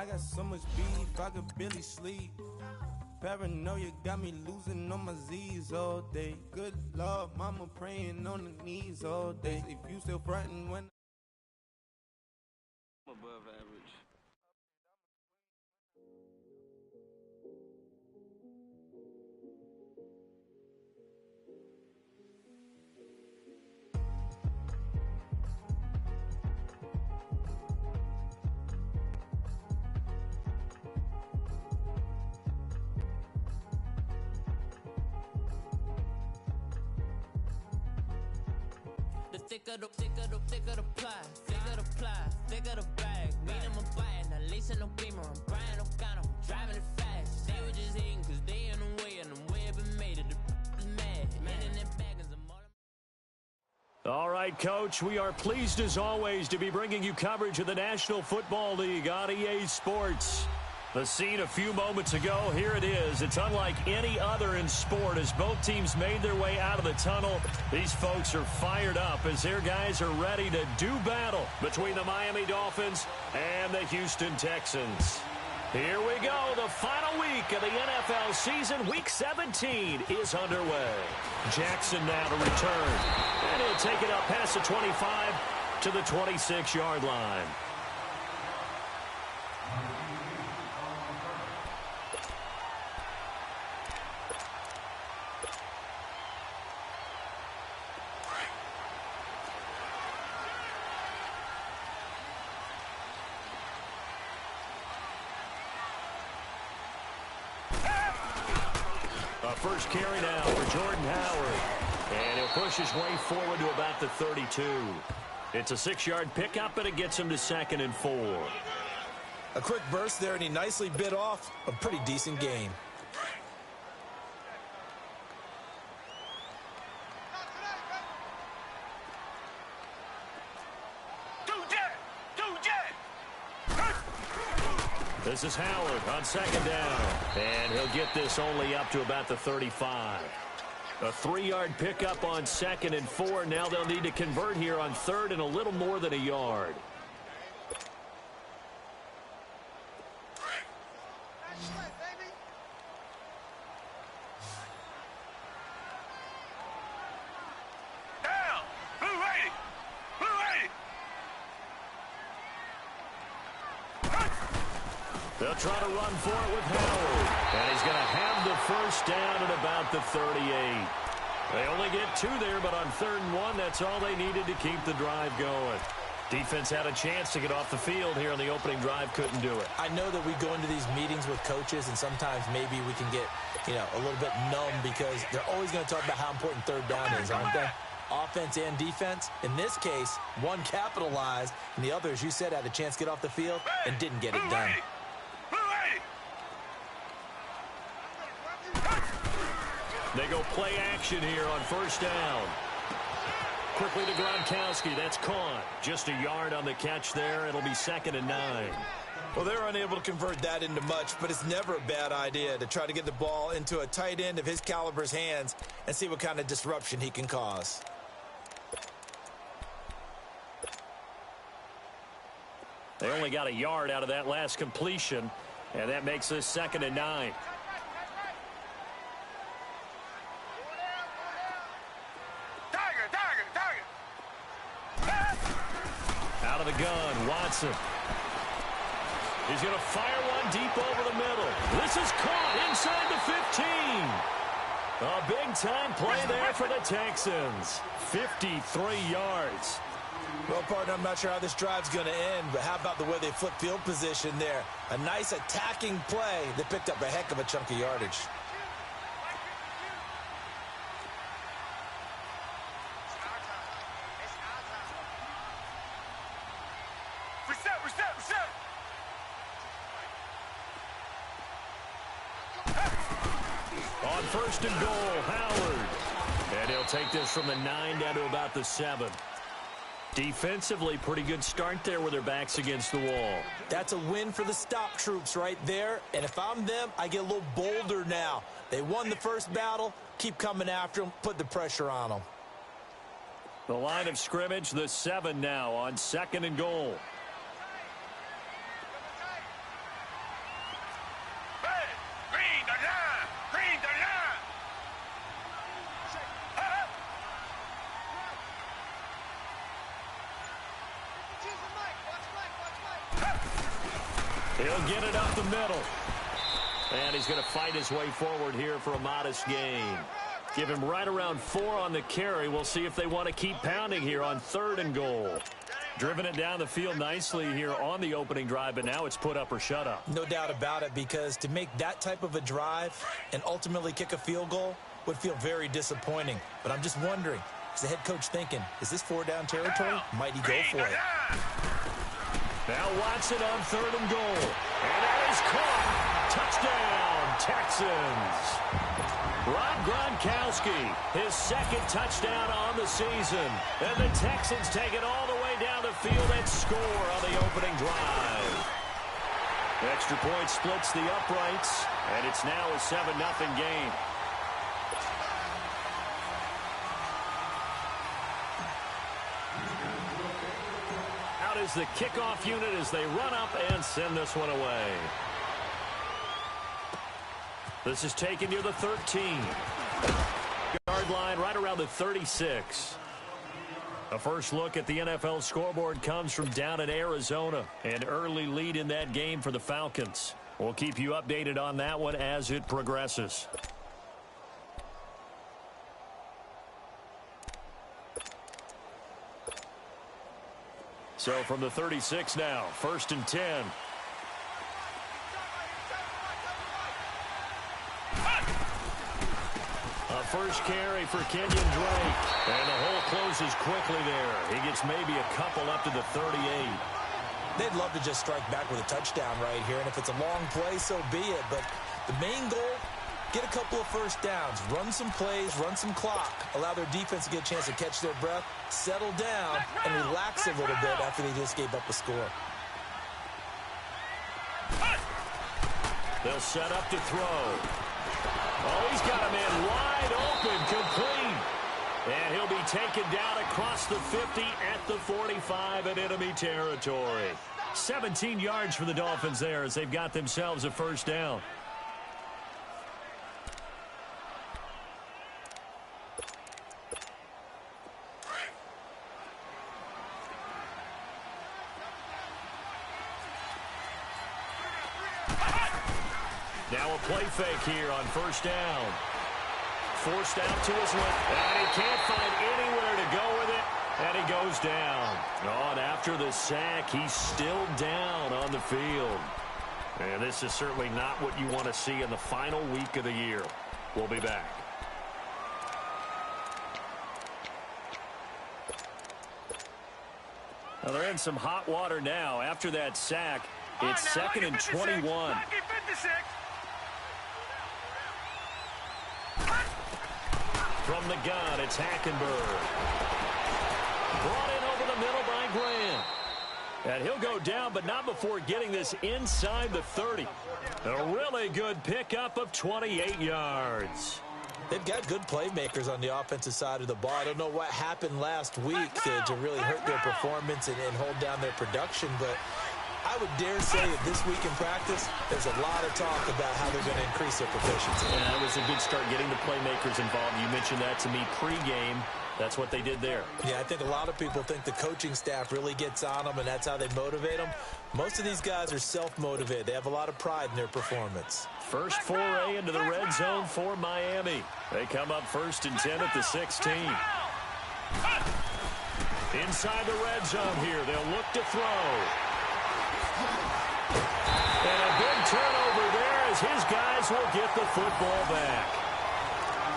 I got so much beef, I could barely sleep. Paranoia got me losing on my Z's all day. Good Lord, mama praying on the knees all day. If you still frontin' when I'm above average. Thicker the ply, thicker the ply, thicker the bag. Mean I'm a bite, now lace in no beamer. I'm Brian O'Connor, I'm driving it fast. They were just hating cause they in the way, and the way I've been made it. The mad, man in their baggins. All right, Coach, we are pleased as always to be bringing you coverage of the National Football League on EA Sports. The scene a few moments ago, here it is. It's unlike any other in sport as both teams made their way out of the tunnel. These folks are fired up as their guys are ready to do battle between the Miami Dolphins and the Houston Texans. Here we go. The final week of the NFL season, Week 17, is underway. Jackson now to return. And he'll take it up past the 25 to the 26-yard line. First carry now for Jordan Howard. And he'll push his way forward to about the 32. It's a 6-yard pickup, and it gets him to 2nd and 4. A quick burst there, and he nicely bit off a pretty decent gain. This is Howard on 2nd down. And he'll get this only up to about the 35. A 3-yard pickup on 2nd and 4. Now they'll need to convert here on 3rd and a little more than a yard. They'll try to run for it with Howard. And he's going to have the first down at about the 38. They only get 2 there, but on 3rd and 1, that's all they needed to keep the drive going. Defense had a chance to get off the field here on the opening drive, couldn't do it. I know that we go into these meetings with coaches, and sometimes maybe we can get, a little bit numb because they're always going to talk about how important 3rd down is, aren't they? Offense and defense. In this case, one capitalized, and the other, as you said, had a chance to get off the field and didn't get it done. They go play action here on 1st down. Quickly to Gronkowski. That's caught. Just a yard on the catch there. It'll be 2nd and 9. Well, they're unable to convert that into much, but it's never a bad idea to try to get the ball into a tight end of his caliber's hands and see what kind of disruption he can cause. They only got a yard out of that last completion, and that makes this 2nd and 9. Out of the gun, Watson. He's going to fire one deep over the middle. This is caught inside the 15. A big-time play there for the Texans. 53 yards. Well, partner, I'm not sure how this drive's going to end, but how about the way they flip field position there? A nice attacking play that picked up a heck of a chunk of yardage. On 1st and goal, Howard. And he'll take this from the 9 down to about the 7. Defensively, pretty good start there with their backs against the wall. That's a win for the stop troops right there. And if I'm them, I get a little bolder now. They won the first battle. Keep coming after them. Put the pressure on them. The line of scrimmage, the 7 now on 2nd and goal. He'll get it up the middle. And he's going to fight his way forward here for a modest gain. Give him right around 4 on the carry. We'll see if they want to keep pounding here on 3rd and goal. Driven it down the field nicely here on the opening drive, but now it's put up or shut up. No doubt about it, because to make that type of a drive and ultimately kick a field goal would feel very disappointing. But I'm just wondering, is the head coach thinking, is this 4-down territory? Might he go for it? Now Watson on 3rd and goal. And that is caught. Touchdown, Texans. Rob Gronkowski, his 2nd touchdown on the season. And the Texans take it all the way down the field and score on the opening drive. Extra point splits the uprights, and it's now a 7-0 game. Out is the kickoff unit as they run up and send this one away. This is taken near the 13-yard line, right around the 36. A first look at the NFL scoreboard comes from down in Arizona. An early lead in that game for the Falcons. We'll keep you updated on that one as it progresses. So from the 36 now, 1st and 10. A first carry for Kenyon Drake. And the hole closes quickly there. He gets maybe a couple up to the 38. They'd love to just strike back with a touchdown right here, and if it's a long play, so be it. But the main goal, get a couple of first downs, run some plays, run some clock, allow their defense to get a chance to catch their breath, settle down, and relax a little bit after they just gave up a score. They'll set up to throw. Oh, he's got a man wide open, complete. And he'll be taken down across the 50 at the 45 in enemy territory. 17 yards for the Dolphins there as they've got themselves a first down. Now a play fake here on first down. Forced out to his left, and he can't find anywhere to go with it, and he goes down. Oh, and after the sack, he's still down on the field. And this is certainly not what you want to see in the final week of the year. We'll be back. Well, they're in some hot water now. After that sack, it's 2nd and 21. From the gun, it's Hackenberg. Brought in over the middle by Grant. And he'll go down, but not before getting this inside the 30. A really good pickup of 28 yards. They've got good playmakers on the offensive side of the ball. I don't know what happened last week to really hurt their performance and hold down their production, but I would dare say that this week in practice, there's a lot of talk about how they're going to increase their proficiency. Yeah, that was a good start getting the playmakers involved. You mentioned that to me pregame. That's what they did there. Yeah, I think a lot of people think the coaching staff really gets on them, and that's how they motivate them. Most of these guys are self-motivated. They have a lot of pride in their performance. First foray into the red zone for Miami. They come up 1st and 10 at the 16. Inside the red zone here. They'll look to throw. And a big turnover there as his guys will get the football back.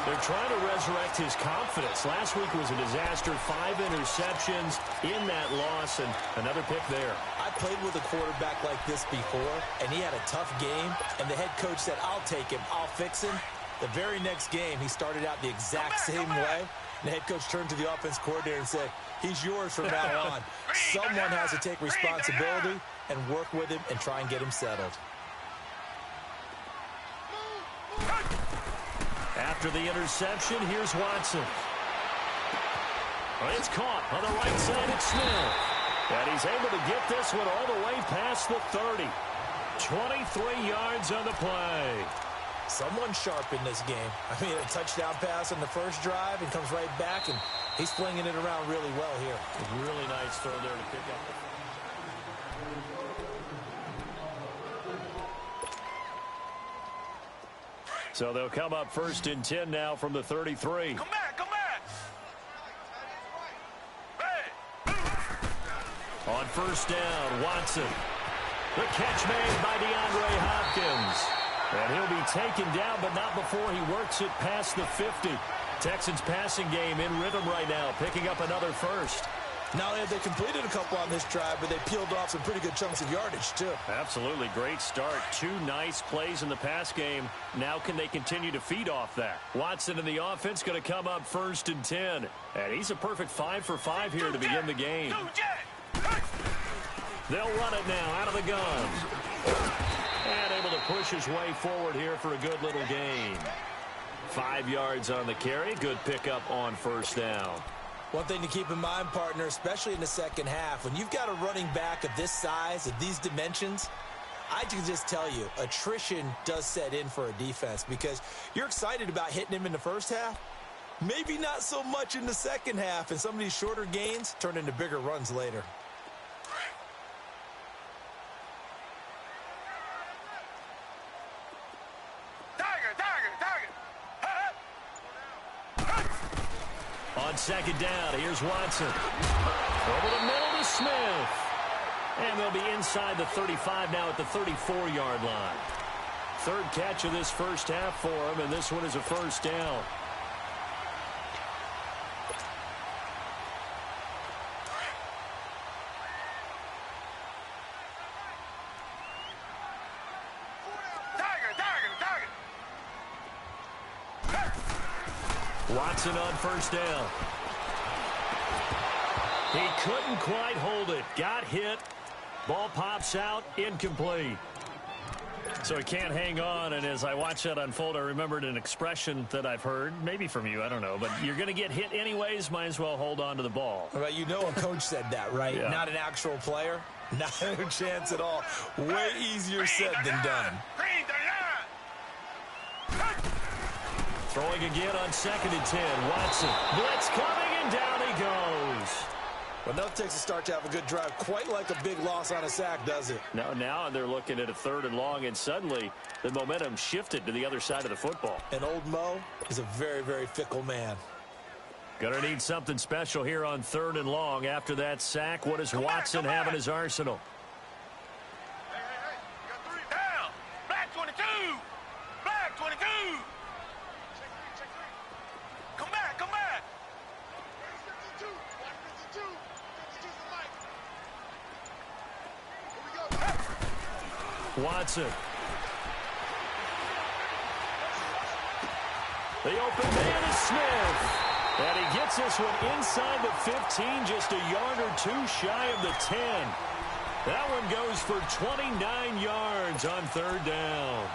They're trying to resurrect his confidence. Last week was a disaster. 5 interceptions in that loss, and another pick there. I played with a quarterback like this before, and he had a tough game, and the head coach said, I'll take him, I'll fix him. The very next game, he started out the exact same way. The head coach turned to the offense coordinator and said, he's yours from now on. Someone has to take responsibility and work with him and try and get him settled. After the interception, here's Watson. It's caught on the right side at Smith. And he's able to get this one all the way past the 30. 23 yards on the play. Someone sharp in this game. I mean, a touchdown pass on the first drive and comes right back, and he's flinging it around really well here. Really nice throw there to pick up. So they'll come up 1st and 10 now from the 33. Come back, come back. On 1st down, Watson. The catch made by DeAndre Hopkins. And he'll be taken down, but not before he works it past the 50. Texans passing game in rhythm right now, picking up another first. Not only have they completed a couple on this drive, but they peeled off some pretty good chunks of yardage, too. Absolutely. Great start. 2 nice plays in the pass game. Now can they continue to feed off that? Watson in the offense going to come up 1st and 10. And he's a perfect 5 for 5 here to begin the game. They'll run it now out of the gun. And able to push his way forward here for a good little gain. 5 yards on the carry. Good pickup on 1st down. One thing to keep in mind, partner, especially in the second half, when you've got a running back of this size, of these dimensions, I can just tell you, attrition does set in for a defense because you're excited about hitting him in the first half. Maybe not so much in the second half, and some of these shorter gains turn into bigger runs later. On 2nd down, here's Watson. Over the middle to Smith. And they'll be inside the 35 now at the 34-yard line. 3rd catch of this first half for him, and this one is a 1st down. Watson on 1st down. He couldn't quite hold it. Got hit. Ball pops out. Incomplete. So he can't hang on, and as I watch that unfold, I remembered an expression that I've heard, maybe from you, I don't know, but you're going to get hit anyways, might as well hold on to the ball. Well, you know a coach said that, right? Yeah. Not an actual player. Not a chance at all. Way easier said than done. Throwing again on 2nd and 10. Watson. Blitz coming, and down he goes. Well, no takes a start to have a good drive. Quite like a big loss on a sack, does it? Now they're looking at a 3rd and long, and suddenly the momentum shifted to the other side of the football. And old Mo is a very, very fickle man. Gonna need something special here on 3rd and long. After that sack, what does Watson have in his arsenal? Down. Black 22. Black 22. Come back, come back. Watson. The open man is Smith. And he gets this one inside the 15, just a yard or 2 shy of the 10. That one goes for 29 yards on 3rd down.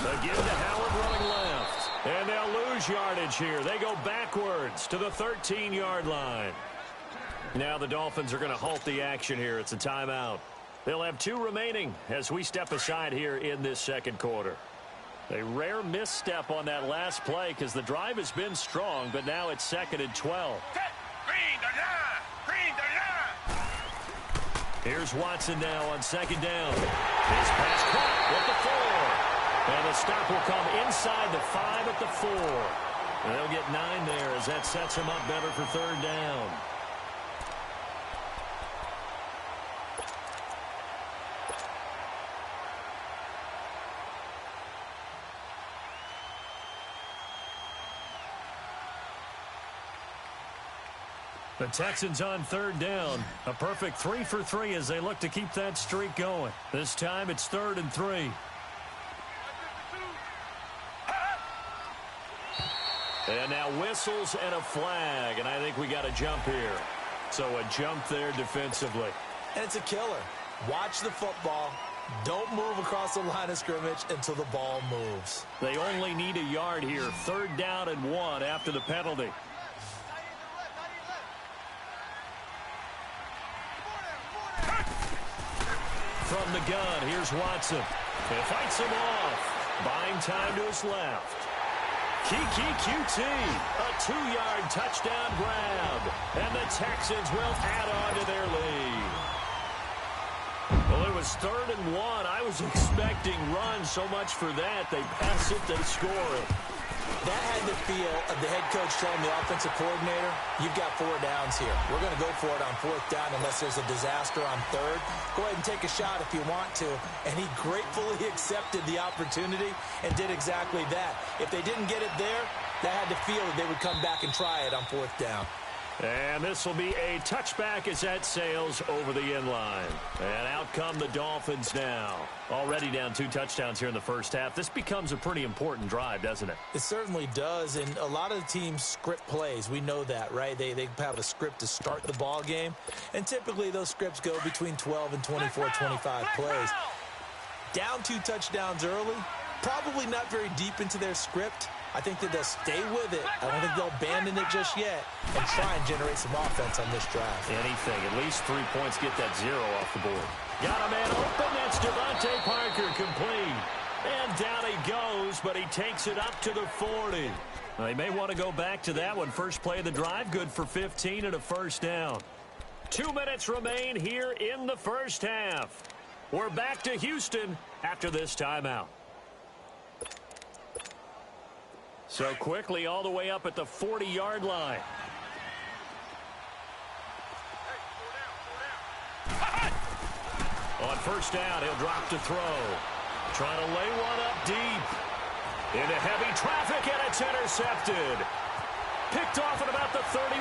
Again to Howard running left. And they'll lose yardage here. They go backwards to the 13-yard line. Now the Dolphins are going to halt the action here. It's a timeout. They'll have 2 remaining as we step aside here in this 2nd quarter. A rare misstep on that last play because the drive has been strong, but now it's 2nd and 12. Here's Watson now on 2nd down. His pass caught at the 4. And the stop will come inside the 5 at the 4. And they'll get 9 there as that sets him up better for 3rd down. The Texans on 3rd down. A perfect 3 for 3 as they look to keep that streak going. This time it's 3rd and 3. And now whistles and a flag, and I think we got a jump here. So a jump there defensively. And it's a killer. Watch the football. Don't move across the line of scrimmage until the ball moves. They only need a yard here. 3rd down and 1 after the penalty. From the gun, here's Watson. He fights him off. Buying time to his left. Kiki QT, a 2-yard touchdown grab. And the Texans will add on to their lead. Well, it was 3rd and 1. I was expecting runs, so much for that. They pass it, they score it. That had the feel of the head coach telling the offensive coordinator, you've got 4 downs here. We're going to go for it on 4th down unless there's a disaster on 3rd. Go ahead and take a shot if you want to. And he gratefully accepted the opportunity and did exactly that. If they didn't get it there, that had the feel that they would come back and try it on 4th down. And this will be a touchback as that sails over the end line. And out come the Dolphins now. Already down 2 touchdowns here in the first half. This becomes a pretty important drive, doesn't it? It certainly does, and a lot of the teams script plays. We know that, right? They have a script to start the ball game, and typically those scripts go between 12 and 24, 25 plays. Down 2 touchdowns early, probably not very deep into their script. I think that they'll stay with it. I don't think they'll abandon it just yet and try and generate some offense on this drive. Anything. At least 3 points, get that 0 off the board. Got a man open. That's Devontae Parker complete. And down he goes, but he takes it up to the 40. They may want to go back to that one. First play of the drive, good for 15 and a 1st down. 2 minutes remain here in the first half. We're back to Houston after this timeout. So quickly all the way up at the 40-yard line. On 1st down, he'll drop to throw. Trying to lay one up deep. Into heavy traffic, and it's intercepted. Picked off at about the 31.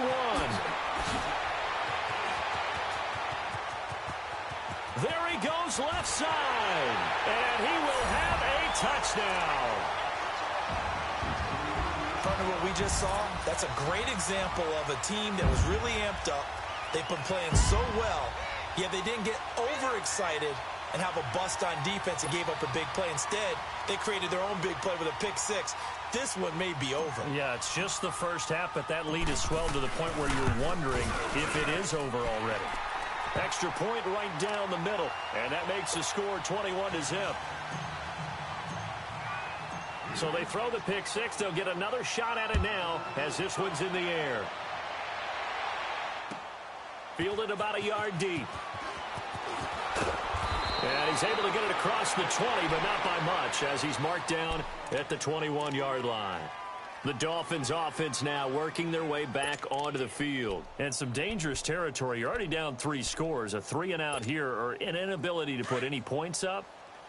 There he goes left side. And he will have a touchdown. Partner, what we just saw, that's a great example of a team that was really amped up. They've been playing so well, yet they didn't get overexcited and have a bust on defense and gave up a big play. Instead, they created their own big play with a pick 6. This one may be over. Yeah, it's just the first half, but that lead has swelled to the point where you're wondering if it is over already. Extra point right down the middle, and that makes the score 21-0. So they throw the pick 6. They'll get another shot at it now as this one's in the air. Fielded about a yard deep. And he's able to get it across the 20, but not by much as he's marked down at the 21-yard line. The Dolphins offense now working their way back onto the field. And some dangerous territory. You're already down 3 scores. A 3-and-out here or an inability to put any points up.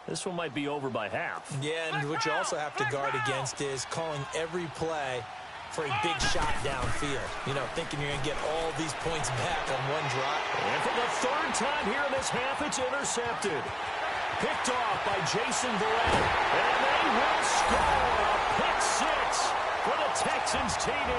This one might be over by half. Yeah, and what you also have to guard against is calling every play for a big shot downfield. You know, thinking you're going to get all these points back on one drive. And for the 3rd time here in this half, it's intercepted. Picked off by Jason Verrett. And they will score a pick 6 for the Texans TD.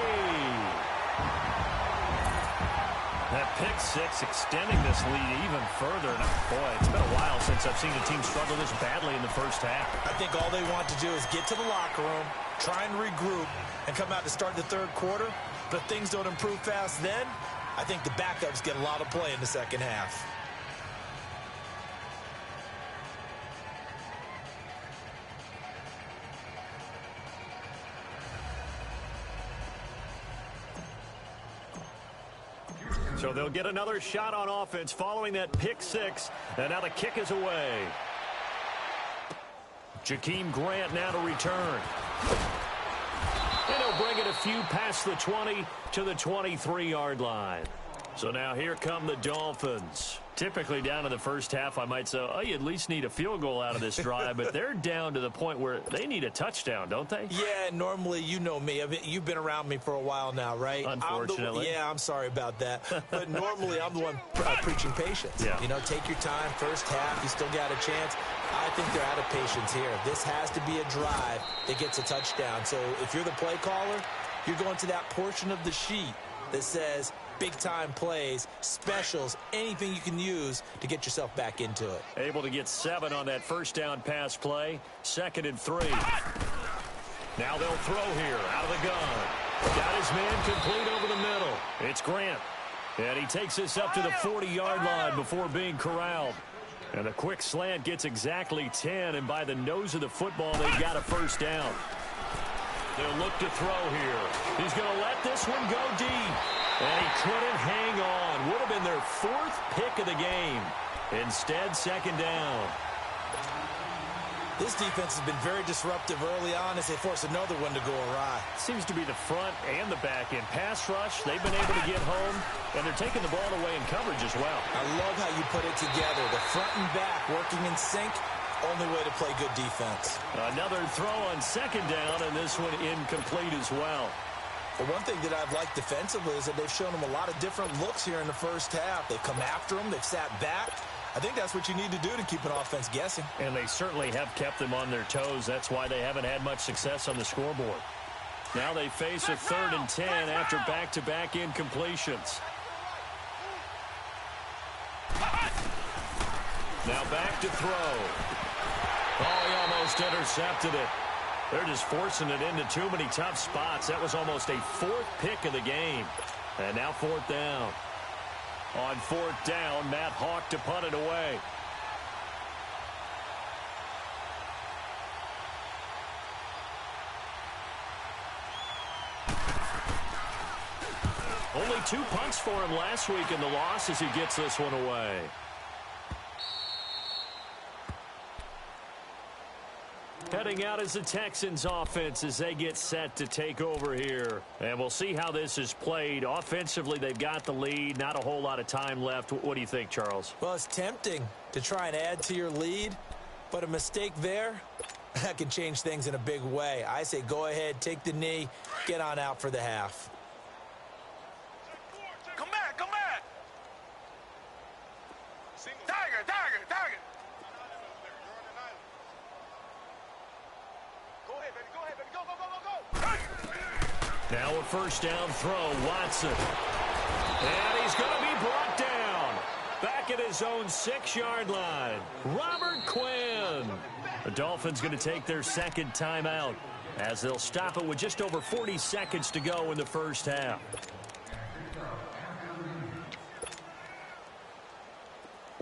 That pick 6 extending this lead even further. And boy, it's been a while since I've seen a team struggle this badly in the first half. I think all they want to do is get to the locker room, try and regroup, and come out to start the 3rd quarter. But if things don't improve fast then, I think the backups get a lot of play in the second half. So they'll get another shot on offense following that pick 6. And now the kick is away. Jakeem Grant now to return. And he'll bring it a few past the 20 to the 23-yard line. So now here come the Dolphins. Typically down in the first half, I might say, oh, you at least need a field goal out of this drive. But they're down to the point where they need a touchdown, don't they? Yeah, normally, you know me. You've been around me for a while now, right? Unfortunately. I'm sorry about that. But normally, I'm the one preaching patience. Yeah. You know, take your time. First half, you still got a chance. I think they're out of patience here. This has to be a drive that gets a touchdown. So if you're the play caller, you're going to that portion of the sheet that says big-time plays, specials, anything you can use to get yourself back into it. Able to get 7 on that first down pass play. 2nd and 3. Now they'll throw here out of the gun. Got his man complete over the middle. It's Grant. And he takes this up to the 40-yard line before being corralled. And a quick slant gets exactly 10, and by the nose of the football, they've got a first down. They'll look to throw here. He's going to let this one go deep. And he couldn't hang on. Would have been their 4th pick of the game. Instead, 2nd down. This defense has been very disruptive early on as they force another one to go awry. Seems to be the front and the back end. Pass rush, they've been able to get home, and they're taking the ball away in coverage as well. I love how you put it together. The front and back working in sync. Only way to play good defense. Another throw on 2nd down, and this one incomplete as well. Well, one thing that I've liked defensively is that they've shown them a lot of different looks here in the first half. They've come after them. They've sat back. I think that's what you need to do to keep an offense guessing. And they certainly have kept them on their toes. That's why they haven't had much success on the scoreboard. Now they face a 3rd and 10 after back-to-back incompletions. Now back to throw. Oh, he almost intercepted it. They're just forcing it into too many tough spots. That was almost a 4th pick of the game. And now 4th down. On 4th down, Matt Hawk to punt it away. Only 2 punts for him last week in the loss as he gets this one away. Heading out is the Texans offense as they get set to take over here. And we'll see how this is played. Offensively, they've got the lead. Not a whole lot of time left. What do you think, Charles? Well, it's tempting to try and add to your lead, but a mistake there, that can change things in a big way. I say go ahead, take the knee, get on out for the half. Come back, come back. Tiger, tiger, tiger. Go ahead, baby, go ahead, baby. Go, go, go, go, go. Now a first down throw, Watson. And he's going to be brought down. Back at his own 6-yard line. Robert Quinn. The Dolphins going to take their 2nd timeout as they'll stop it with just over 40 seconds to go in the first half.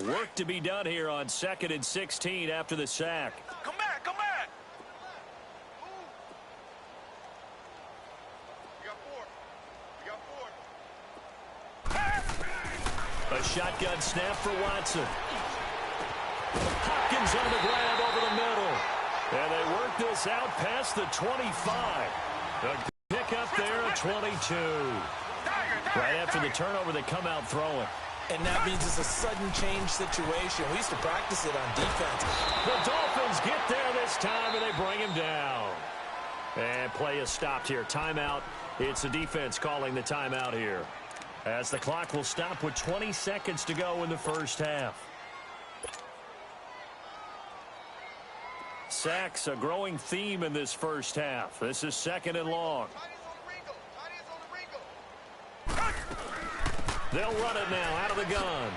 Work to be done here on 2nd and 16 after the sack. Come back, come back. We got 4. A shotgun snap for Watson. Hopkins on the ground over the middle. And they work this out past the 25. A pick up there at 22. Right after the turnover, they come out throwing. And that means it's a sudden change situation. We used to practice it on defense. The Dolphins get there this time, and they bring him down. And play is stopped here. Timeout. It's the defense calling the timeout here, as the clock will stop with 20 seconds to go in the first half. Sacks, a growing theme in this first half. This is 2nd and long. They'll run it now out of the gun.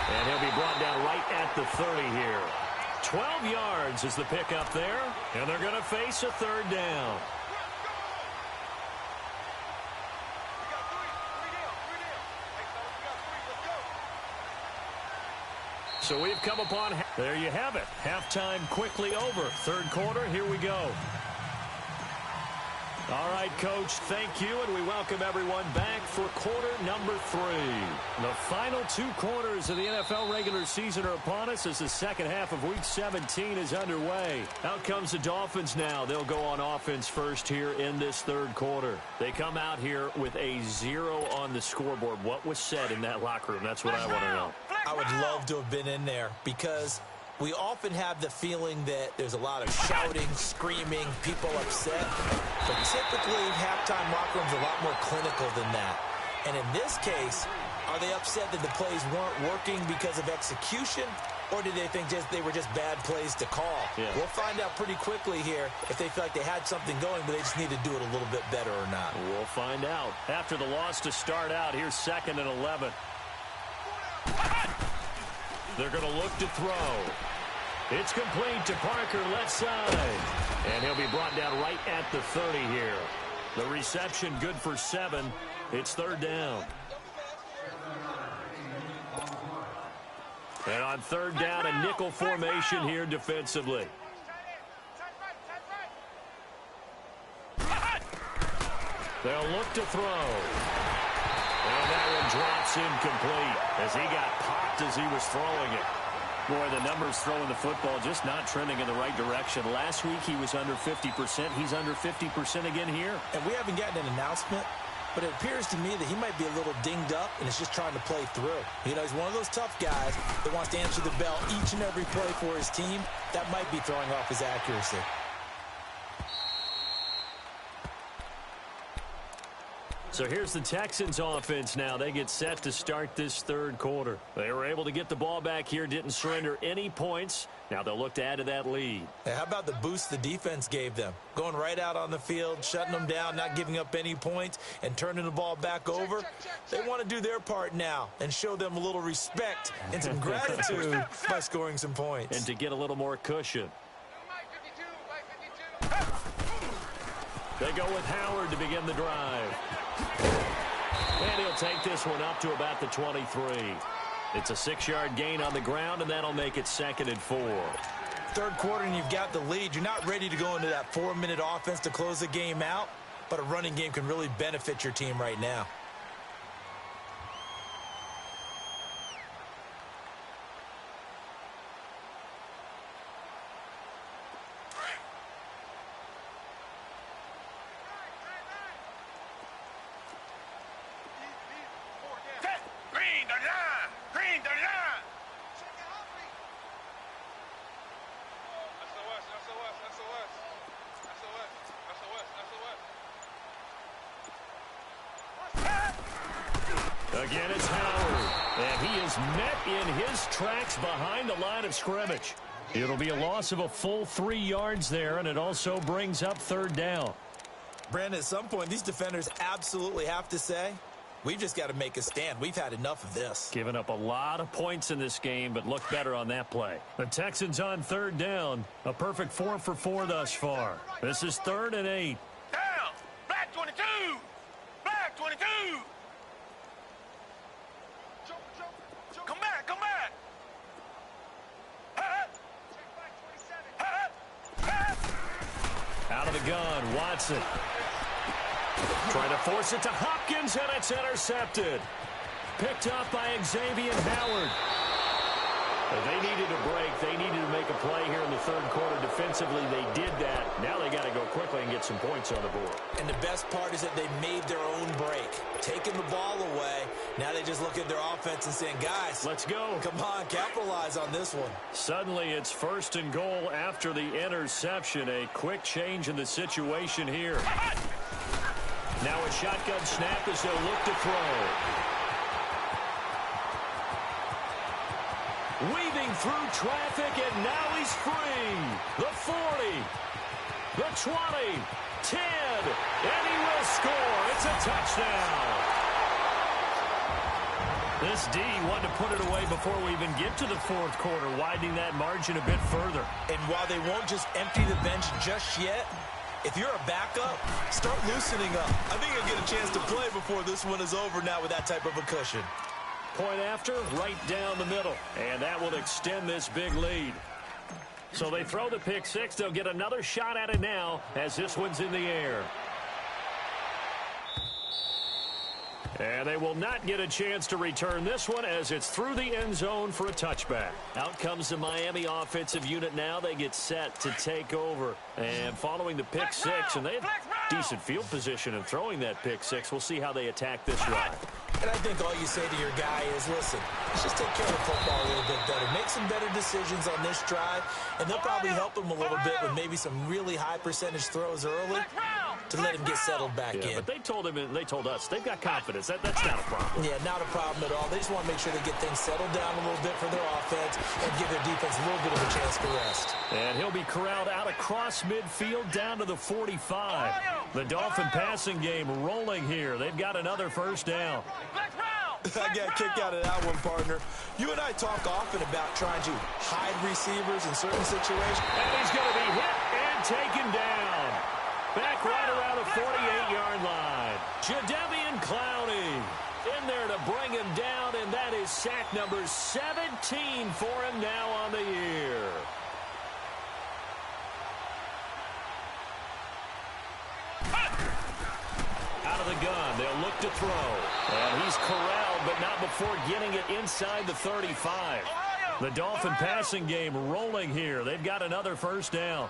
And he'll be brought down right at the 30 here. 12 yards is the pickup there, and they're going to face a 3rd down. So we've come upon, there you have it. Halftime quickly over. 3rd quarter, here we go. All right, Coach, thank you, and we welcome everyone back for quarter number 3. The final 2 quarters of the NFL regular season are upon us as the second half of Week 17 is underway. Out comes the Dolphins now. They'll go on offense first here in this 3rd quarter. They come out here with a 0 on the scoreboard. What was said in that locker room? That's what I want to know. I would love to have been in there because we often have the feeling that there's a lot of shouting, screaming, people upset. But typically, halftime locker rooms are a lot more clinical than that. And in this case, are they upset that the plays weren't working because of execution? Or do they think they were just bad plays to call? Yeah. We'll find out pretty quickly here if they feel like they had something going, but they just need to do it a little bit better or not. We'll find out. After the loss to start out, here's 2nd and 11. They're going to look to throw. It's complete to Parker, left side. And he'll be brought down right at the 30 here. The reception good for 7. It's 3rd down. And on 3rd down, a nickel formation here defensively. They'll look to throw. And that one drops incomplete as he got popped as he was throwing it. Boy, the numbers throwing the football just not trending in the right direction. Last week he was under 50%. He's under 50% again here. And we haven't gotten an announcement, but it appears to me that he might be a little dinged up and is just trying to play through. You know, he's one of those tough guys that wants to answer the bell each and every play for his team. That might be throwing off his accuracy. So here's the Texans offense now. They get set to start this 3rd quarter. They were able to get the ball back here, didn't surrender any points. Now they'll look to add to that lead. Hey, how about the boost the defense gave them? Going right out on the field, shutting them down, not giving up any points, and turning the ball back over. They want to do their part now and show them a little respect and some gratitude by scoring some points. And to get a little more cushion. They go with Howard to begin the drive. And he'll take this one up to about the 23. It's a 6-yard gain on the ground, and that'll make it 2nd and 4. 3rd quarter, and you've got the lead. You're not ready to go into that 4-minute offense to close the game out, but a running game can really benefit your team right now. Again, it's Howard. And he is met in his tracks behind the line of scrimmage. It'll be a loss of a full 3 yards there, and it also brings up 3rd down. Brandon, at some point, these defenders absolutely have to say, we've just got to make a stand. We've had enough of this. Giving up a lot of points in this game, but looked better on that play. The Texans on 3rd down. A perfect 4 for 4 thus far. This is 3rd and 8. Down! Black 22! Black 22! Come back! Come back! Out of the gun, Watson. Trying to force it to Hopkins, and it's intercepted. Picked up by Xavier Howard. They needed a break. They needed to make a play here in the 3rd quarter. Defensively, they did that. Now they got to go quickly and get some points on the board. And the best part is that they made their own break. Taking the ball away. Now they just look at their offense and saying, guys, let's go. Come on, capitalize on this one. Suddenly, it's 1st and goal after the interception. A quick change in the situation here. Now a shotgun snap as they'll look to throw. Weaving through traffic, and now he's free. The 40, the 20, 10, and he will score. It's a touchdown. This D wanted to put it away before we even get to the 4th quarter, widening that margin a bit further. And while they won't just empty the bench just yet, if you're a backup, start loosening up. I think you'll get a chance to play before this one is over now with that type of a cushion. Point after, right down the middle. And that will extend this big lead. So they throw the pick 6. They'll get another shot at it now as this one's in the air. And they will not get a chance to return this one as it's through the end zone for a touchback. Out comes the Miami offensive unit now. They get set to take over. And following the pick 6, and they have decent field position in throwing that pick 6. We'll see how they attack this drive. And I think all you say to your guy is, listen, Let's just take care of the football a little bit better. Make some better decisions on this drive, and they'll probably help him a little bit with maybe some really high percentage throws early to let him get settled back in. But they told us they've got confidence. That's not a problem. Yeah, not a problem at all. They just want to make sure they get things settled down a little bit for their offense and give their defense a little bit of a chance to rest. And he'll be corralled out across midfield down to the 45. The Dolphin passing game rolling here. They've got another first down. I got a kick out of that one, partner. You and I talk often about trying to hide receivers in certain situations. And he's going to be hit and taken down. Back right around the 48-yard line. Jadeveon Clowney in there to bring him down, and that is sack number 17 for him now on the year. Out of the gun, they'll look to throw. And he's corralled, but not before getting it inside the 35. The Dolphin passing game rolling here. They've got another first down.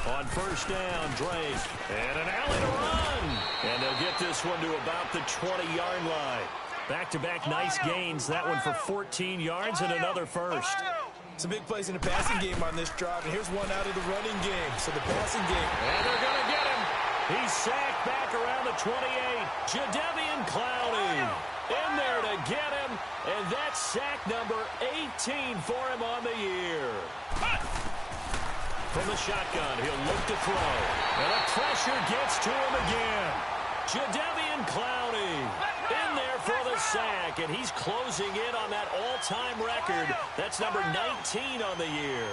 On first down, Drake. And an alley to run. And they'll get this one to about the 20-yard line. Back-to-back nice gains. That one for 14 yards and another first. Some big plays in the passing game on this drive, and here's one out of the running game. So the passing game. And they're going to get him. He's sacked back around the 28. Jadeveon Clowney in there to get him. And that's sack number 18 for him on the year. From the shotgun, he'll look to throw. And the pressure gets to him again. Jadeveon Clowney in there for the sack, and he's closing in on that all-time record. That's number 19 on the year.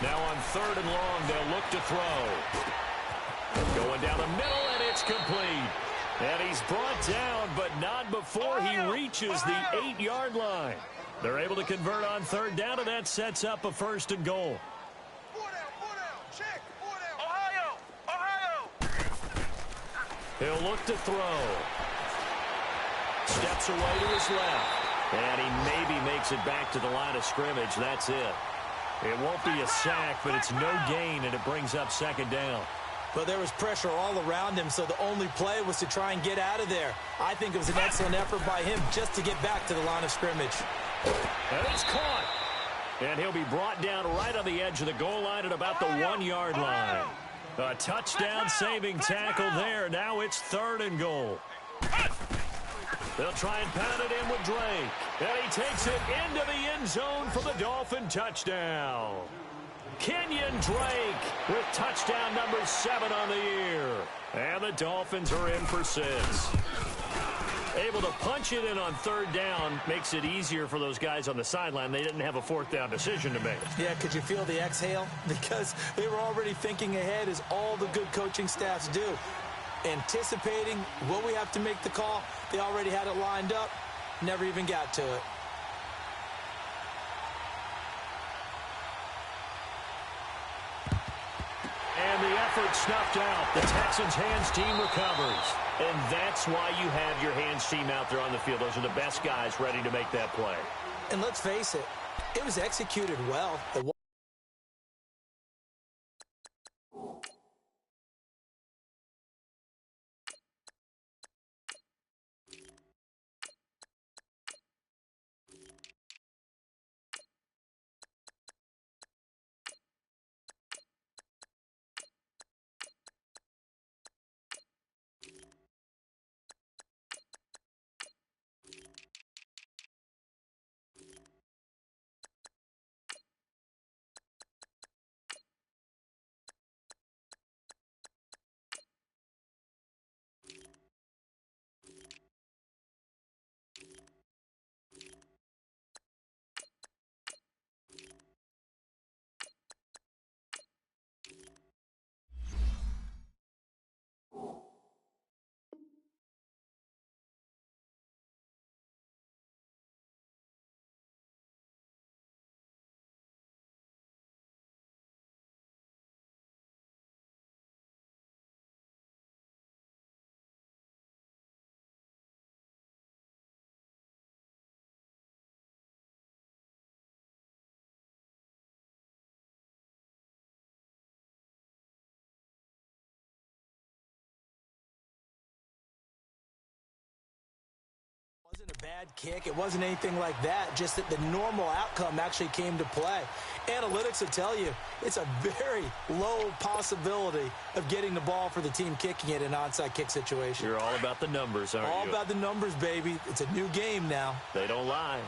Now on third and long, they'll look to throw. Going down the middle, and it's complete. And he's brought down, but not before he reaches the 8-yard line. They're able to convert on third down, and that sets up a first and goal. He'll look to throw. Steps away to his left. And he maybe makes it back to the line of scrimmage. That's it. It won't be a sack, but it's no gain, and it brings up second down. But there was pressure all around him, so the only play was to try and get out of there. I think it was an excellent effort by him just to get back to the line of scrimmage. And it's caught. And he'll be brought down right on the edge of the goal line at about the 1-yard line. A touchdown-saving tackle there. Now it's third and goal. They'll try and pound it in with Drake. And he takes it into the end zone for the Dolphin touchdown. Kenyon Drake with touchdown number 7 on the year. And the Dolphins are in for 6. Able to punch it in on third down makes it easier for those guys on the sideline. They didn't have a fourth down decision to make. Yeah, could you feel the exhale? Because they were already thinking ahead, as all the good coaching staffs do. Anticipating, will we have to make the call? They already had it lined up, never even got to it. And the effort snuffed out. The Texans' hands team recovers. And that's why you have your hands team out there on the field. Those are the best guys ready to make that play. And let's face it, it was executed well. The bad kick. It wasn't anything like that, just that the normal outcome actually came to play. Analytics will tell you it's a very low possibility of getting the ball for the team kicking it in an onside kick situation. You're all about the numbers, aren't you? All about the numbers, baby. It's a new game now. They don't lie.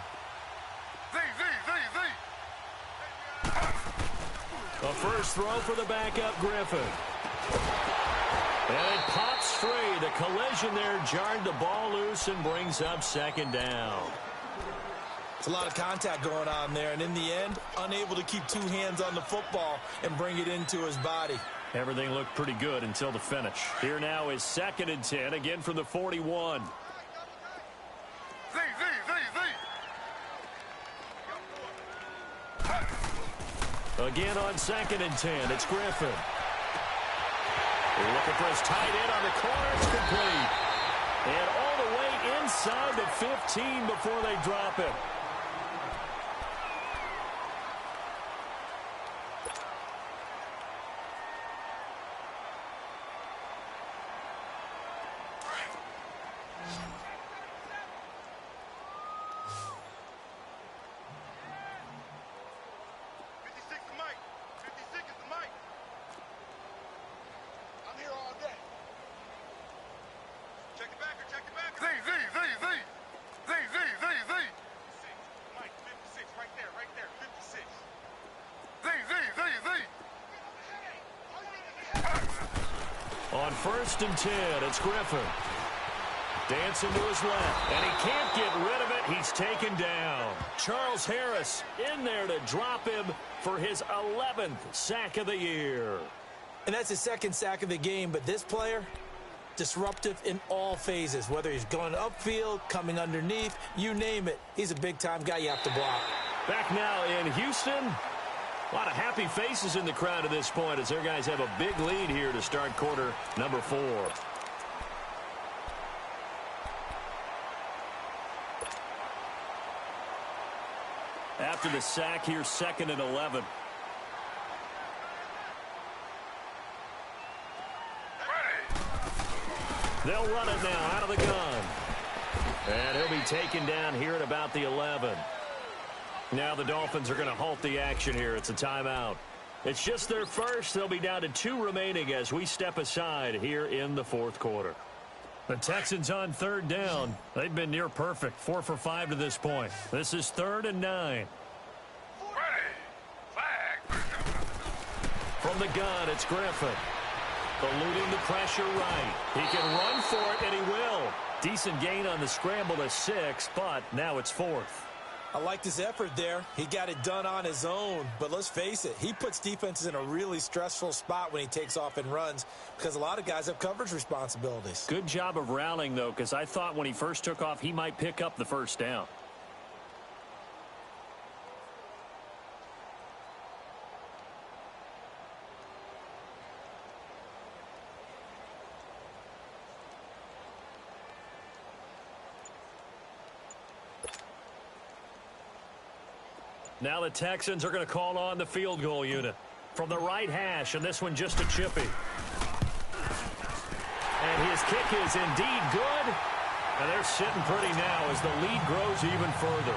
A first throw for the backup Griffin. And it pops free. The collision there jarred the ball loose and brings up second down. It's a lot of contact going on there, and in the end, unable to keep two hands on the football and bring it into his body. Everything looked pretty good until the finish. Here now is 2nd and 10, again from the 41. Again on 2nd and 10, it's Griffin. They're looking for his tight end on the corner. It's complete. And all the way inside the 15 before they drop it. On 1st and 10, it's Griffin. Dancing to his left, and he can't get rid of it. He's taken down. Charles Harris in there to drop him for his 11th sack of the year. And that's his 2nd sack of the game, but this player, disruptive in all phases, whether he's going upfield, coming underneath, you name it. He's a big-time guy you have to block. Back now in Houston. A lot of happy faces in the crowd at this point as their guys have a big lead here to start quarter number 4. After the sack, here's 2nd and 11. They'll run it now out of the gun. And he'll be taken down here at about the 11. Now the Dolphins are going to halt the action here. It's a timeout. It's just their first. They'll be down to 2 remaining as we step aside here in the 4th quarter. The Texans on 3rd down. They've been near perfect. 4 for 5 to this point. This is 3rd and 9. From the gun, it's Griffin. Eluding the pressure right. He can run for it, and he will. Decent gain on the scramble to 6, but now it's 4th. I liked his effort there. He got it done on his own. But let's face it, he puts defenses in a really stressful spot when he takes off and runs because a lot of guys have coverage responsibilities. Good job of rallying, though, because I thought when he first took off, he might pick up the first down. Now the Texans are going to call on the field goal unit. From the right hash, and this one just a chippy. And his kick is indeed good. And they're sitting pretty now as the lead grows even further.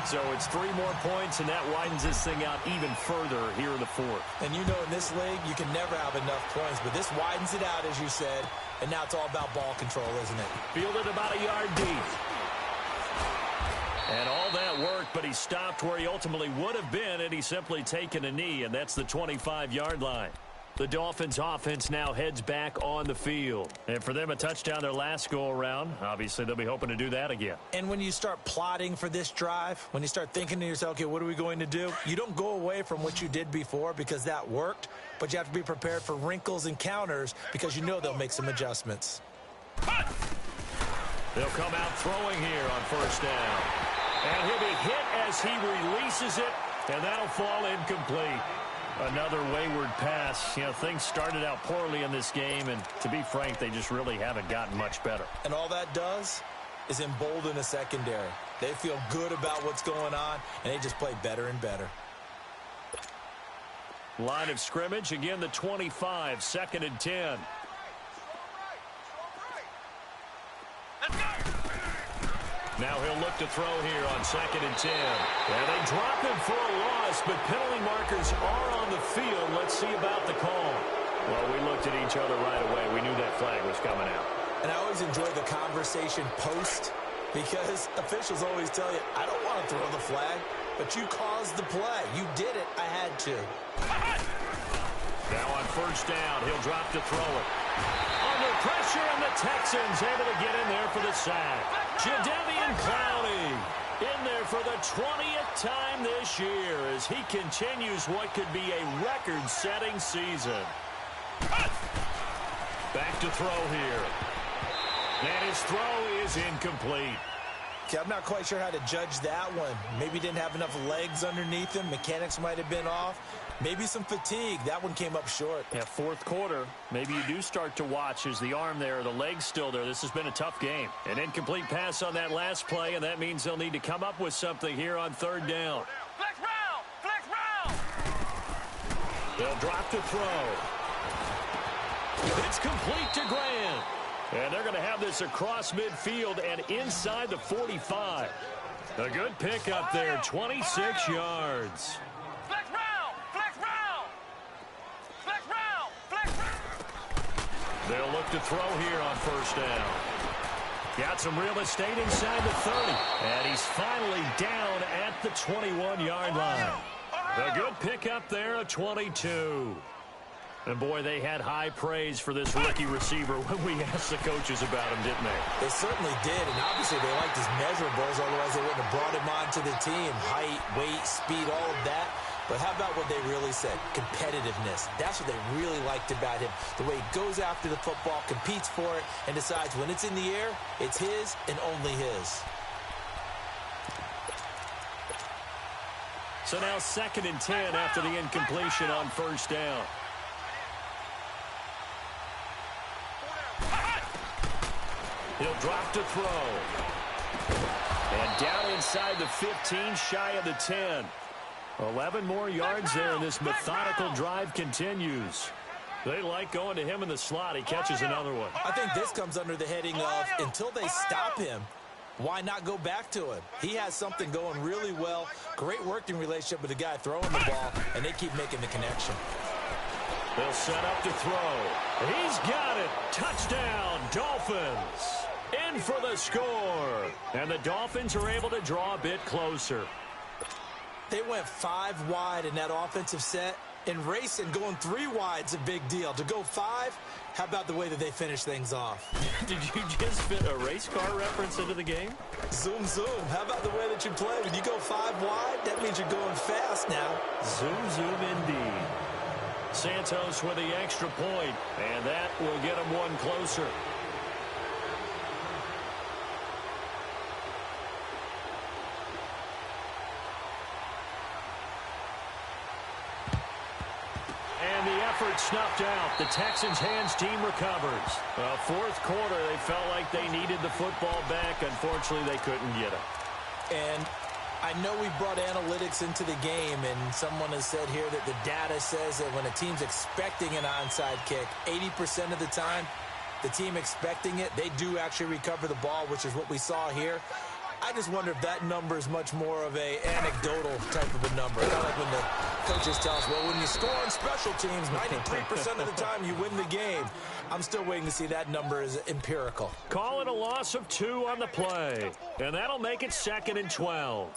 So it's 3 more points, and that widens this thing out even further here in the 4th. And you know in this league, you can never have enough points, but this widens it out, as you said, and now it's all about ball control, isn't it? Fielded about a yard deep. And all that worked, but he stopped where he ultimately would have been, and he's simply taken a knee, and that's the 25-yard line. The Dolphins offense now heads back on the field. And for them, a touchdown their last go-around. Obviously, they'll be hoping to do that again. And when you start plotting for this drive, when you start thinking to yourself, okay, what are we going to do? You don't go away from what you did before because that worked, but you have to be prepared for wrinkles and counters because you know they'll make some adjustments. They'll come out throwing here on 1st down. And he'll be hit as he releases it, and that'll fall incomplete. Another wayward pass. You know, things started out poorly in this game, and to be frank, they just really haven't gotten much better. And all that does is embolden the secondary. They feel good about what's going on, and they just play better and better. Line of scrimmage, again the 25, 2nd and 10. Now he'll look to throw here on 2nd and 10. And they drop him for a loss, but penalty markers are on the field. Let's see about the call. Well, we looked at each other right away. We knew that flag was coming out. And I always enjoy the conversation post because officials always tell you, I don't want to throw the flag, but you caused the play. You did it. I had to. Now on 1st down, he'll drop to throw it. Under pressure, and the Texans able to get in there for the sack. Jadeveon Clowney in there for the 20th time this year as he continues what could be a record-setting season. Back to throw here. And his throw is incomplete. Okay, I'm not quite sure how to judge that one. Maybe he didn't have enough legs underneath him. Mechanics might have been off. Maybe some fatigue. That one came up short. Yeah, 4th quarter. Maybe you do start to watch. Is the arm there, the leg's still there? This has been a tough game. An incomplete pass on that last play, and that means they'll need to come up with something here on 3rd down. Flex round! Flex round! They'll drop to throw. It's complete to Grant. And they're going to have this across midfield and inside the 45. A good pick up there, 26 yards. Flex round! Flex round! Flex round! Flex round! They'll look to throw here on 1st down. Got some real estate inside the 30. And he's finally down at the 21-yard line. A good pick up there, a 22. And, boy, they had high praise for this rookie receiver when we asked the coaches about him, didn't they? They certainly did, and obviously they liked his measurables, otherwise they wouldn't have brought him onto the team. Height, weight, speed, all of that. But how about what they really said? Competitiveness. That's what they really liked about him. The way he goes after the football, competes for it, and decides when it's in the air, it's his and only his. So now 2nd and 10 after the incompletion on 1st down. He'll drop to throw. And down inside the 15, shy of the 10. 11 more yards there, and this methodical drive continues. They like going to him in the slot. He catches another one. I think this comes under the heading of until they stop him, why not go back to him? He has something going really well. Great working relationship with the guy throwing the ball, and they keep making the connection. They'll set up to throw. He's got it. Touchdown, Dolphins. In for the score. And the Dolphins are able to draw a bit closer. They went 5 wide in that offensive set. In racing, going 3 wide's a big deal. To go 5, how about the way that they finish things off? Did you just fit a race car reference into the game? Zoom, zoom. How about the way that you play? When you go 5 wide, that means you're going fast now. Zoom, zoom indeed. Santos with the extra point, and that will get him one closer. And the effort snuffed out. The Texans' hands team recovers. 4th quarter, they felt like they needed the football back. Unfortunately, they couldn't get it. And I know we brought analytics into the game, and someone has said here that the data says that when a team's expecting an onside kick, 80% of the time, the team expecting it, they do actually recover the ball, which is what we saw here. I just wonder if that number is much more of a anecdotal type of a number. Kind of like when the coaches tell us, well, when you score on special teams, 93% of the time you win the game. I'm still waiting to see that number is empirical. Call it a loss of 2 on the play. And that'll make it 2nd and 12.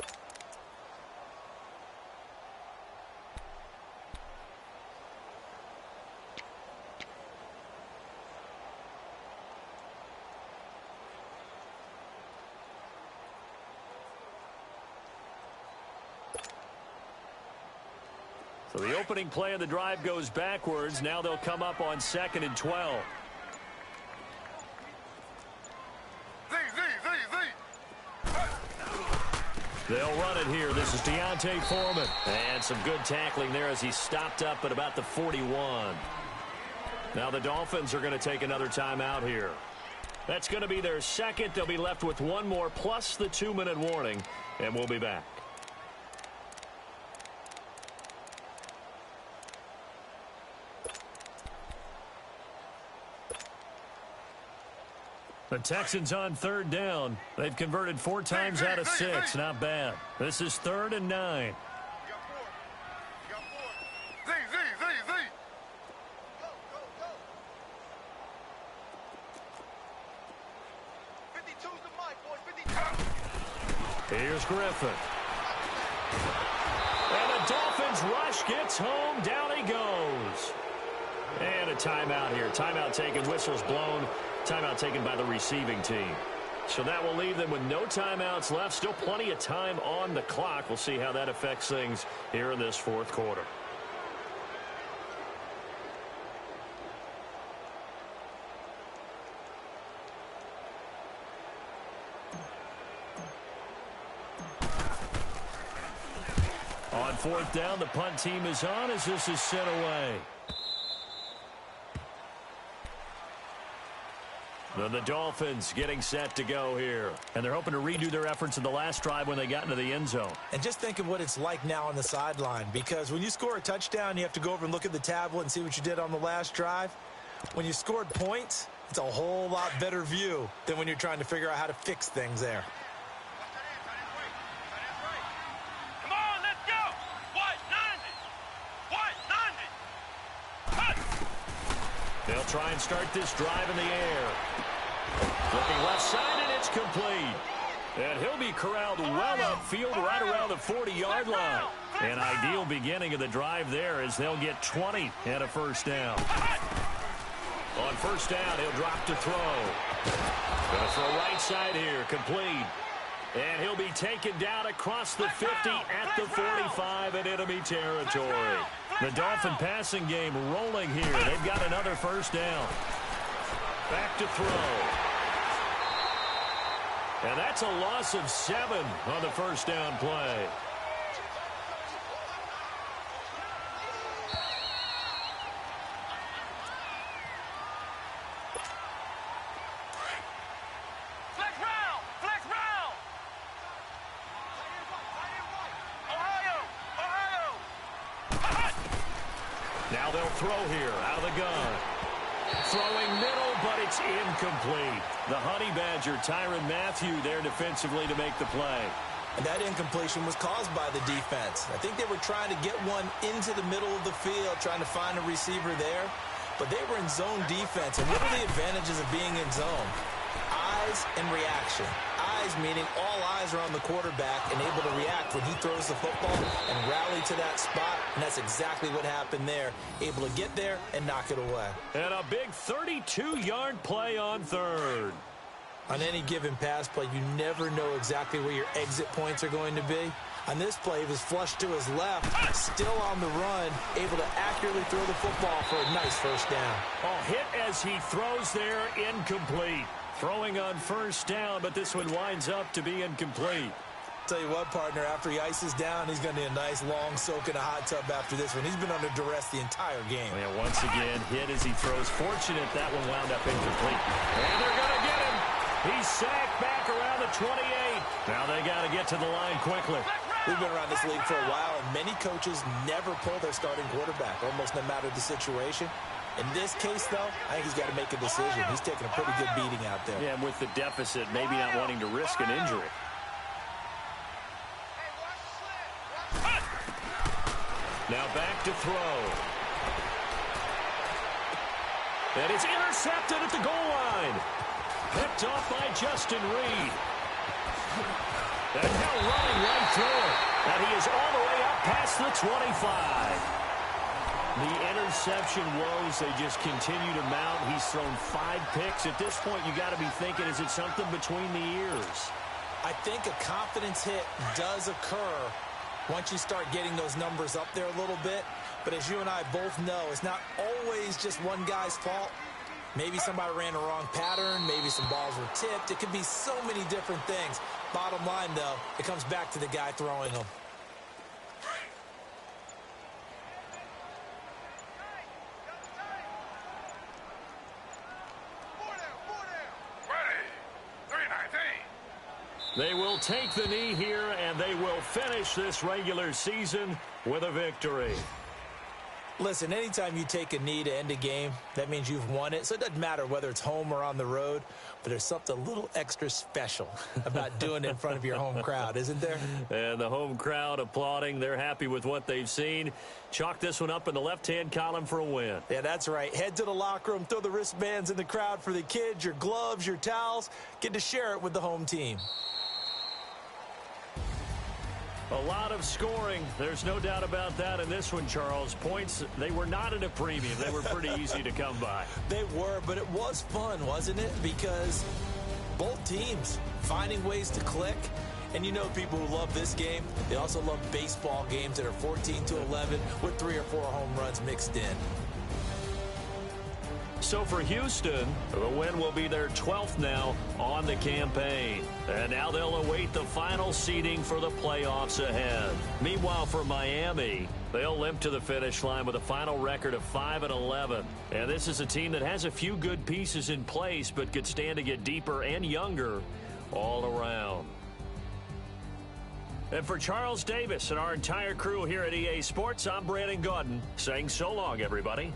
So the opening play of the drive goes backwards. Now they'll come up on 2nd and 12. They'll run it here. This is Deontay Foreman. And some good tackling there as he stopped up at about the 41. Now the Dolphins are going to take another timeout here. That's going to be their second. They'll be left with one more plus the 2-minute warning. And we'll be back. The Texans on third down. They've converted 4 times out of 6. Not bad. This is 3rd and 9. You got 4. You got 4. Z. Go. 52's the mic, boys. 52. Here's Griffin. And the Dolphins rush gets home. Down he goes. And a timeout here. Timeout taken. Whistles blown. Timeout taken by the receiving team. So that will leave them with no timeouts left. Still plenty of time on the clock. We'll see how that affects things here in this 4th quarter. On 4th down, the punt team is on as this is sent away. The Dolphins getting set to go here. And they're hoping to redo their efforts in the last drive when they got into the end zone. And just think of what it's like now on the sideline, because when you score a touchdown, you have to go over and look at the tablet and see what you did on the last drive. When you scored points, it's a whole lot better view than when you're trying to figure out how to fix things there. Come on, let's go. White 90. Cut. They'll try and start this drive in the air. Looking left side, and it's complete. And he'll be corralled well upfield right around the 40-yard line. An ideal beginning of the drive there as they'll get 20 and a first down. On first down, he'll drop to throw. Gonna throw right side here, complete. And he'll be taken down across the 50 at the 45 in enemy territory. The Dolphin passing game rolling here. They've got another first down. Back to throw. And that's a loss of 7 on the first down play. Flex round. Ohio. Now they'll throw here out of the gun. Throwing middle, but it's incomplete. The Honey Badger, Tyrann Mathieu, there defensively to make the play. And that incompletion was caused by the defense. I think they were trying to get one into the middle of the field, trying to find a receiver there. But they were in zone defense. And what are the advantages of being in zone? Eyes and reaction. Eyes meaning all eyes are on the quarterback and able to react when he throws the football and rally to that spot. And that's exactly what happened there. Able to get there and knock it away. And a big 32-yard play on third. On any given pass play, you never know exactly where your exit points are going to be. On this play, he was flushed to his left, still on the run, able to accurately throw the football for a nice first down. Oh, hit as he throws there, incomplete. Throwing on first down, but this one winds up to be incomplete. Tell you what, partner, after he ices down, he's going to need a nice long soak in a hot tub after this one. He's been under duress the entire game. Yeah, once again, hit as he throws. Fortunate that one wound up incomplete. And they're going to get him. He's sacked back around the 28. Now they got to get to the line quickly. We've been around this league for a while, and many coaches never pull their starting quarterback, almost no matter the situation. In this case, though, I think he's got to make a decision. He's taking a pretty good beating out there. Yeah, and with the deficit, maybe not wanting to risk an injury. Now back to throw. And it's intercepted at the goal line. Picked off by Justin Reed. And now running right through it. And he is all the way up past the 25. The interception woes, they just continue to mount. He's thrown 5 picks. At this point, you got to be thinking, is it something between the ears? I think a confidence hit does occur once you start getting those numbers up there a little bit. But as you and I both know, it's not always just one guy's fault. Maybe somebody ran a wrong pattern. Maybe some balls were tipped. It could be so many different things. Bottom line, though, it comes back to the guy throwing them. They will take the knee here, and they will finish this regular season with a victory. Listen, anytime you take a knee to end a game, that means you've won it. So it doesn't matter whether it's home or on the road, but there's something a little extra special about doing it in front of your home crowd, isn't there? And the home crowd applauding. They're happy with what they've seen. Chalk this one up in the left-hand column for a win. Yeah, that's right. Head to the locker room, throw the wristbands in the crowd for the kids, your gloves, your towels. Get to share it with the home team. A lot of scoring. There's no doubt about that in this one, Charles. Points, they were not at a premium. They were pretty easy to come by. They were, but it was fun, wasn't it? Because both teams finding ways to click. And you know people who love this game, they also love baseball games that are 14-11 with 3 or 4 home runs mixed in. So for Houston, the win will be their 12th now on the campaign. And now they'll await the final seeding for the playoffs ahead. Meanwhile, for Miami, they'll limp to the finish line with a final record of 5-11. And this is a team that has a few good pieces in place, but could stand to get deeper and younger all around. And for Charles Davis and our entire crew here at EA Sports, I'm Brandon Gaudin saying so long, everybody.